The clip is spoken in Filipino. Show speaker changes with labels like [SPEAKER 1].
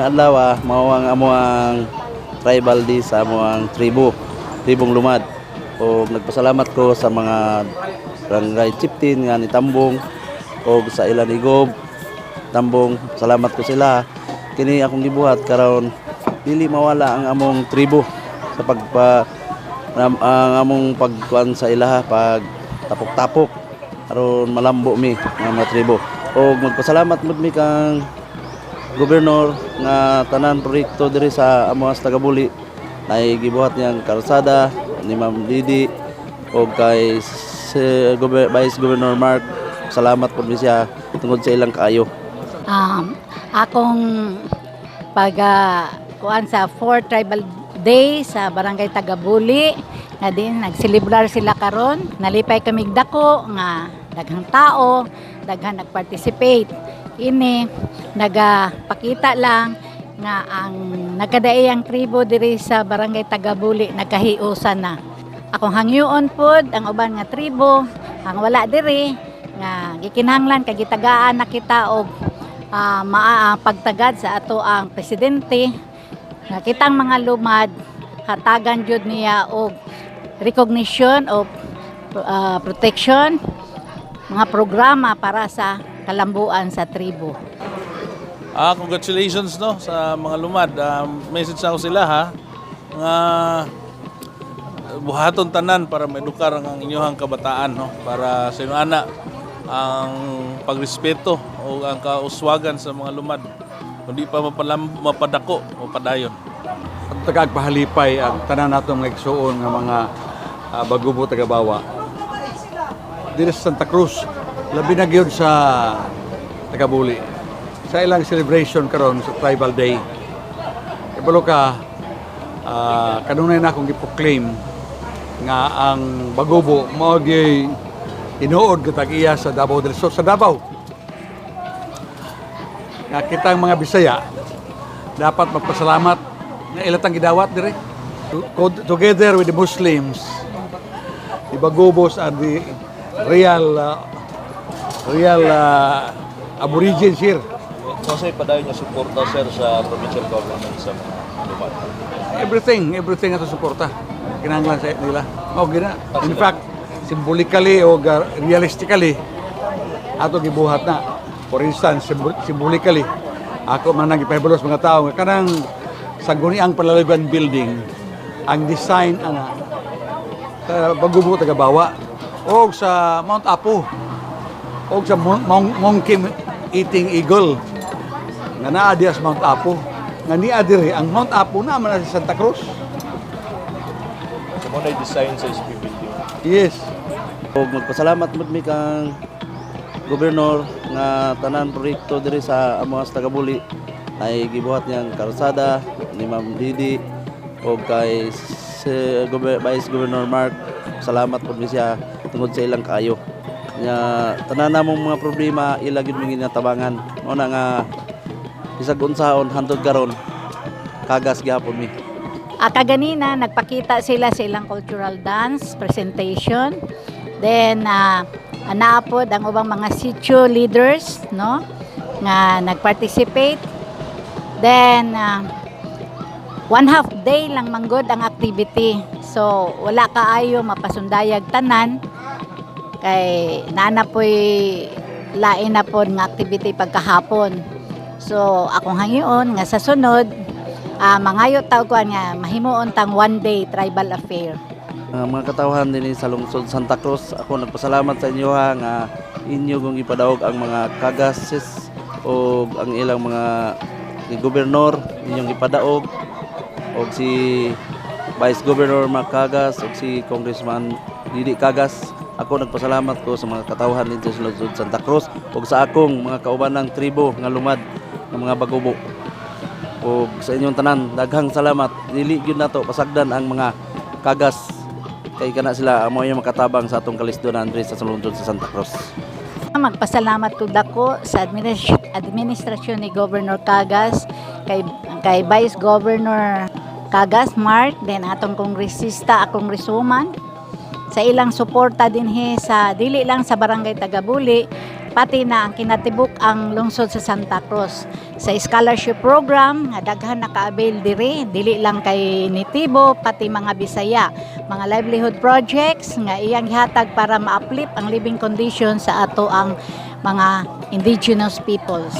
[SPEAKER 1] adlaw mao ang amuang tribal day sa amuang tribong Lumad. O nagpasalamat ko sa mga barangay chieftain nga ni Tambong o sa ilan igob Tambong. Salamat ko sila. Kini akong gibuhat karon dili mawala ang among tribo sa ang among pagkuan sa ilaha pag tapok-tapok aron malambo mi nga mga tribo. O magpasalamat mud mi kang gobernador nga tanan proyekto diri sa amuas Tagabuli ay gibuhat niyang kalsada ni Ma'am Didi o kay Vice Governor Mark. Salamat po siya tungod sa ilang kaayo.
[SPEAKER 2] Akong kuan sa 4 Tribal Day sa Barangay Tagabuli nga din nagselebrar sila karon. Nalipay kami dako nga daghang tao, daghang nagparticipate. Ini nagapakita lang nga ang nagkadaiyang tribo diri sa Barangay Tagabuli nagkahiusan na. Akong hangyoon pod ang uban nga tribo ang wala diri nga gikinahanglan kay gitagaan na kita og pagtagad sa ato ang presidente nga kitang mga lumad hatagan jud niya og recognition of protection mga programa para sa kalambuan sa tribo.
[SPEAKER 3] Congratulations no sa mga lumad. Message ako sila ha nga buhaton tanan para maedukar ang inyong kabataan no para sa inyo ana ang pagrespeto o ang kauswagan sa mga lumad kundi pa mapadako o padayon.
[SPEAKER 4] Tagagpahalipay ang tanan natong nagsuon nga mga bagubo tagabawa diri sa Santa Cruz labi na gyud sa Tagabuli sa ilang celebration karon sa Tribal Day. Ibalo ka kanunay na akong giproclaim nga ang bagubo mao gyud tinuod katag iya sa Davao del Sur sa Davao. Nga kitang mga Bisaya dapat magpasalamat nga ilatang gidawat dire together with the Muslims. The Bagubos are the real aborigines here.
[SPEAKER 5] Kasi padayon niya suporta sir sa provincial government sa mga lumad.
[SPEAKER 4] Everything ato suporta. Kinahanglan sa nila. Mao gina. In fact, symbolically o realistically ato gibuhat na. For instance, symbolically ako man nang ipahibalos mga tao nga kanang sa Guniang Palalagan building ang design ana sa Bagubo Tagabawa o sa Mount Apo o sa monkey eating eagle nga naa diya sa Mount Apo nga niya diri ang Mount Apo na man sa Santa Cruz.
[SPEAKER 5] So mo na design sa SP building.
[SPEAKER 4] Yes.
[SPEAKER 1] O magpasalamat mud mi kang gobernador nga tanan proyekto diri sa amuas Tagabuli ay gibuhat niyang kalsada ni Ma'am Didi o kay Vice Governor Mark. Salamat po siya tungod sa ilang kaayo. Nya tanan namong mga problema ila gyud mi ginatabangan. Mao na nga bisag unsahon hantod karon kagas gyapon mi.
[SPEAKER 2] Kaganina nagpakita sila sa ilang cultural dance presentation. Then naapod ang ubang mga sitio leaders no nga nagparticipate. Then 1/2 day lang manggod ang activity. So wala kaayo mapasundayag tanan kay naanapoy lain na pod nga activity pagkahapon. So akong hangyoon nga sa sunod mangayo taw ko nga mahimuon tang 1-day tribal affair.
[SPEAKER 1] Mga katawhan din sa lungsod Santa Cruz, ako nagpasalamat sa inyo nga inyo kung ipadaog ang mga kagases o ang ilang mga gobernador inyong ipadaog o si Vice Governor Mark Cagas o si Congressman Didi Cagas. Ako nagpasalamat ko sa mga katawhan din sa lungsod Santa Cruz o sa akong mga kaubanang tribo nga lumad ng mga Bagubo. O sa inyong tanan, daghang salamat. Dili gyud nato pasagdan ang mga kagas kay kana sila amo yung makatabang sa atong kalisdonan diri sa lungsod sa Santa Cruz.
[SPEAKER 2] Magpasalamat tud ako sa administrasyon ni Governor Cagas, kay Vice Governor Cagas Mark, then atong kongresista, congresswoman sa ilang suporta dinhi sa dili lang sa Barangay Tagabuli pati na ang kinatibuk ang lungsod sa Santa Cruz sa scholarship program nga daghan naka-avail dili lang kay Nitibo pati mga Bisaya, mga livelihood projects nga iyang gihatag para ma-uplift ang living conditions sa ato ang mga indigenous peoples.